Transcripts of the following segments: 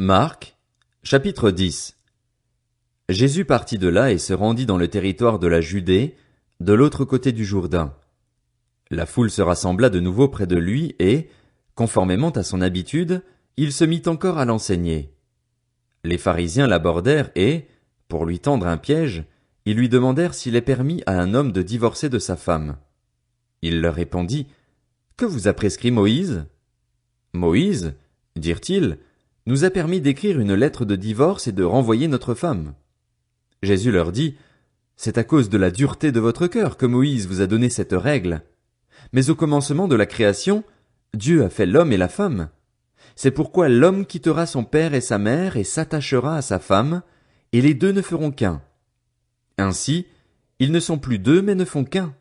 Marc, chapitre 10. Jésus partit de là et se rendit dans le territoire de la Judée, de l'autre côté du Jourdain. La foule se rassembla de nouveau près de lui et, conformément à son habitude, il se mit encore à l'enseigner. Les pharisiens l'abordèrent et, pour lui tendre un piège, ils lui demandèrent s'il est permis à un homme de divorcer de sa femme. Il leur répondit, « Que vous a prescrit Moïse ?» Moïse, dirent-ils, nous a permis d'écrire une lettre de divorce et de renvoyer notre femme. Jésus leur dit, c'est à cause de la dureté de votre cœur que Moïse vous a donné cette règle. Mais au commencement de la création, Dieu a fait l'homme et la femme. C'est pourquoi l'homme quittera son père et sa mère et s'attachera à sa femme, et les deux ne feront qu'un. Ainsi, ils ne sont plus deux mais ne font qu'un.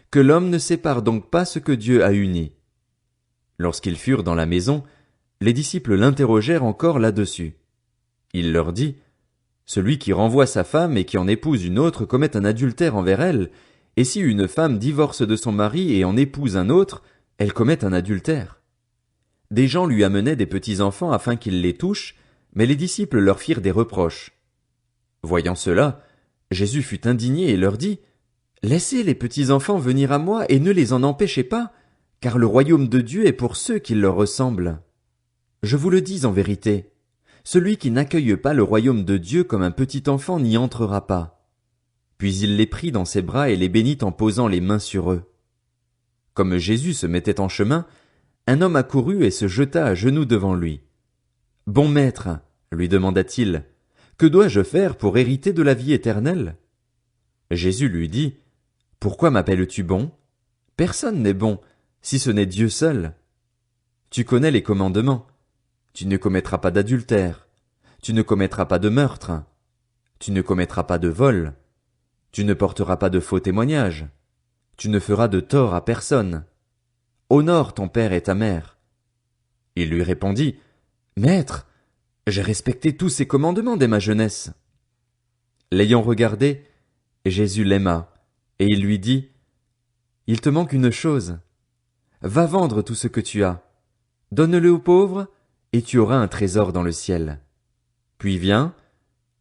Que l'homme ne sépare donc pas ce que Dieu a uni. Lorsqu'ils furent dans la maison, les disciples l'interrogèrent encore là-dessus. Il leur dit, « Celui qui renvoie sa femme et qui en épouse une autre commet un adultère envers elle, et si une femme divorce de son mari et en épouse un autre, elle commet un adultère. » Des gens lui amenaient des petits-enfants afin qu'il les touche, mais les disciples leur firent des reproches. Voyant cela, Jésus fut indigné et leur dit, « Laissez les petits-enfants venir à moi et ne les en empêchez pas, car le royaume de Dieu est pour ceux qui leur ressemblent. Je vous le dis en vérité, celui qui n'accueille pas le royaume de Dieu comme un petit enfant n'y entrera pas. » Puis il les prit dans ses bras et les bénit en posant les mains sur eux. Comme Jésus se mettait en chemin, un homme accourut et se jeta à genoux devant lui. « Bon maître, lui demanda-t-il, que dois-je faire pour hériter de la vie éternelle ?» Jésus lui dit, « Pourquoi m'appelles-tu bon? Personne n'est bon, si ce n'est Dieu seul. Tu connais les commandements. Tu ne commettras pas d'adultère. Tu ne commettras pas de meurtre. Tu ne commettras pas de vol. Tu ne porteras pas de faux témoignages. Tu ne feras de tort à personne. Honore ton père et ta mère. » Il lui répondit, « Maître, j'ai respecté tous ces commandements dès ma jeunesse. » L'ayant regardé, Jésus l'aima, et il lui dit, « Il te manque une chose. Va vendre tout ce que tu as. Donne-le aux pauvres, et tu auras un trésor dans le ciel. Puis viens,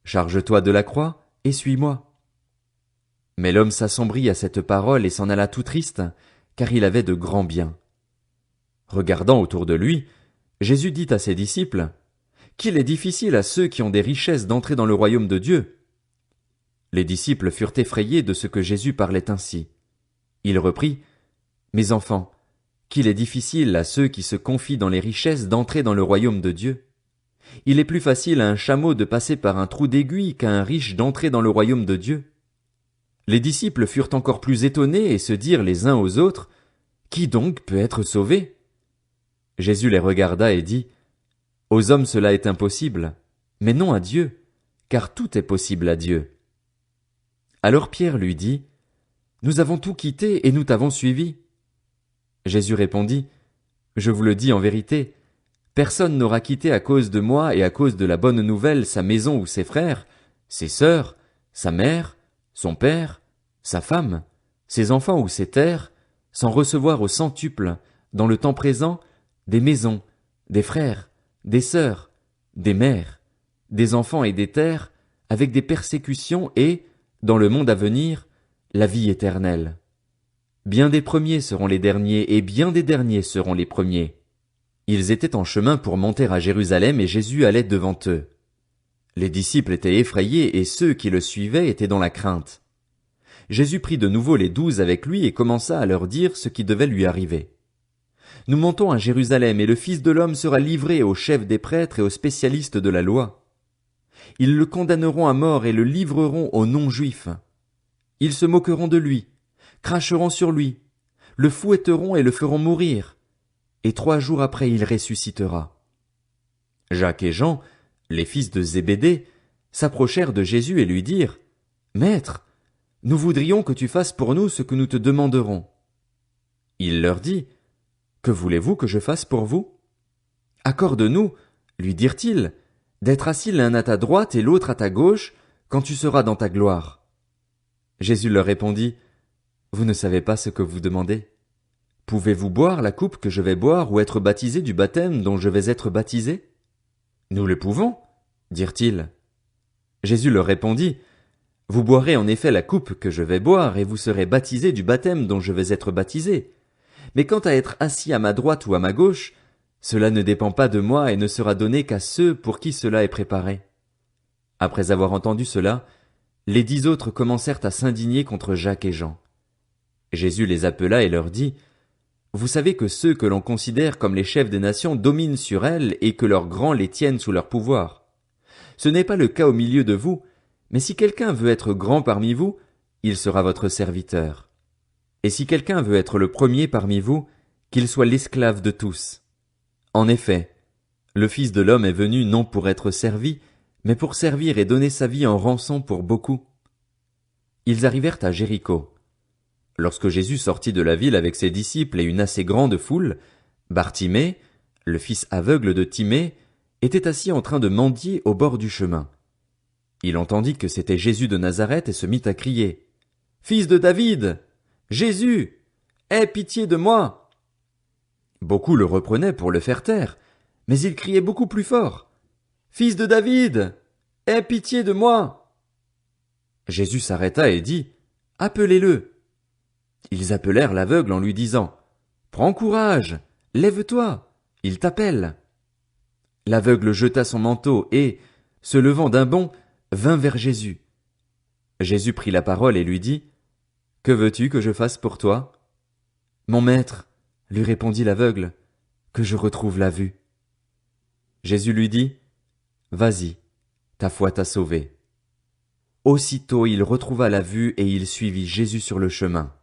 charge-toi de la croix, et suis-moi. » Mais l'homme s'assombrit à cette parole et s'en alla tout triste, car il avait de grands biens. Regardant autour de lui, Jésus dit à ses disciples, « Qu'il est difficile à ceux qui ont des richesses d'entrer dans le royaume de Dieu. » Les disciples furent effrayés de ce que Jésus parlait ainsi. Il reprit, « Mes enfants, qu'il est difficile à ceux qui se confient dans les richesses d'entrer dans le royaume de Dieu. Il est plus facile à un chameau de passer par un trou d'aiguille qu'à un riche d'entrer dans le royaume de Dieu. » Les disciples furent encore plus étonnés et se dirent les uns aux autres, « Qui donc peut être sauvé? » Jésus les regarda et dit, « Aux hommes cela est impossible, mais non à Dieu, car tout est possible à Dieu. » Alors Pierre lui dit, « Nous avons tout quitté et nous t'avons suivi. » Jésus répondit, « Je vous le dis en vérité, personne n'aura quitté à cause de moi et à cause de la bonne nouvelle sa maison ou ses frères, ses sœurs, sa mère, son père, sa femme, ses enfants ou ses terres, sans recevoir au centuple, dans le temps présent, des maisons, des frères, des sœurs, des mères, des enfants et des terres, avec des persécutions et, dans le monde à venir, la vie éternelle. Bien des premiers seront les derniers, et bien des derniers seront les premiers. » Ils étaient en chemin pour monter à Jérusalem, et Jésus allait devant eux. Les disciples étaient effrayés, et ceux qui le suivaient étaient dans la crainte. Jésus prit de nouveau les 12 avec lui et commença à leur dire ce qui devait lui arriver. « Nous montons à Jérusalem, et le Fils de l'homme sera livré aux chefs des prêtres et aux spécialistes de la loi. Ils le condamneront à mort et le livreront aux non-juifs. Ils se moqueront de lui, cracheront sur lui, le fouetteront et le feront mourir. Et 3 jours après il ressuscitera. » Jacques et Jean, les fils de Zébédée, s'approchèrent de Jésus et lui dirent, « Maître, nous voudrions que tu fasses pour nous ce que nous te demanderons. » Il leur dit, « Que voulez-vous que je fasse pour vous? » « Accorde-nous, lui dirent-ils, d'être assis l'un à ta droite et l'autre à ta gauche, quand tu seras dans ta gloire. » Jésus leur répondit, « Vous ne savez pas ce que vous demandez. Pouvez-vous boire la coupe que je vais boire ou être baptisé du baptême dont je vais être baptisé? Nous le pouvons, dirent-ils. Jésus leur répondit, vous boirez en effet la coupe que je vais boire, et vous serez baptisés du baptême dont je vais être baptisé. Mais quant à être assis à ma droite ou à ma gauche, cela ne dépend pas de moi et ne sera donné qu'à ceux pour qui cela est préparé. Après avoir entendu cela, les 10 autres commencèrent à s'indigner contre Jacques et Jean. Jésus les appela et leur dit, vous savez que ceux que l'on considère comme les chefs des nations dominent sur elles et que leurs grands les tiennent sous leur pouvoir. Ce n'est pas le cas au milieu de vous, mais si quelqu'un veut être grand parmi vous, il sera votre serviteur. Et si quelqu'un veut être le premier parmi vous, qu'il soit l'esclave de tous. En effet, le Fils de l'homme est venu non pour être servi, mais pour servir et donner sa vie en rançon pour beaucoup. Ils arrivèrent à Jéricho. Lorsque Jésus sortit de la ville avec ses disciples et une assez grande foule, Bartimée, le fils aveugle de Timée, était assis en train de mendier au bord du chemin. Il entendit que c'était Jésus de Nazareth et se mit à crier, « Fils de David! Jésus! Aie pitié de moi! » Beaucoup le reprenaient pour le faire taire, mais il criait beaucoup plus fort, « Fils de David! Aie pitié de moi! » Jésus s'arrêta et dit, « Appelez-le. » Ils appelèrent l'aveugle en lui disant, « Prends courage, lève-toi, il t'appelle. » L'aveugle jeta son manteau et, se levant d'un bond, vint vers Jésus. Jésus prit la parole et lui dit, « Que veux-tu que je fasse pour toi? » « Mon maître, lui répondit l'aveugle, que je retrouve la vue. Jésus lui dit, « Vas-y, ta foi t'a sauvé. » Aussitôt il retrouva la vue et il suivit Jésus sur le chemin.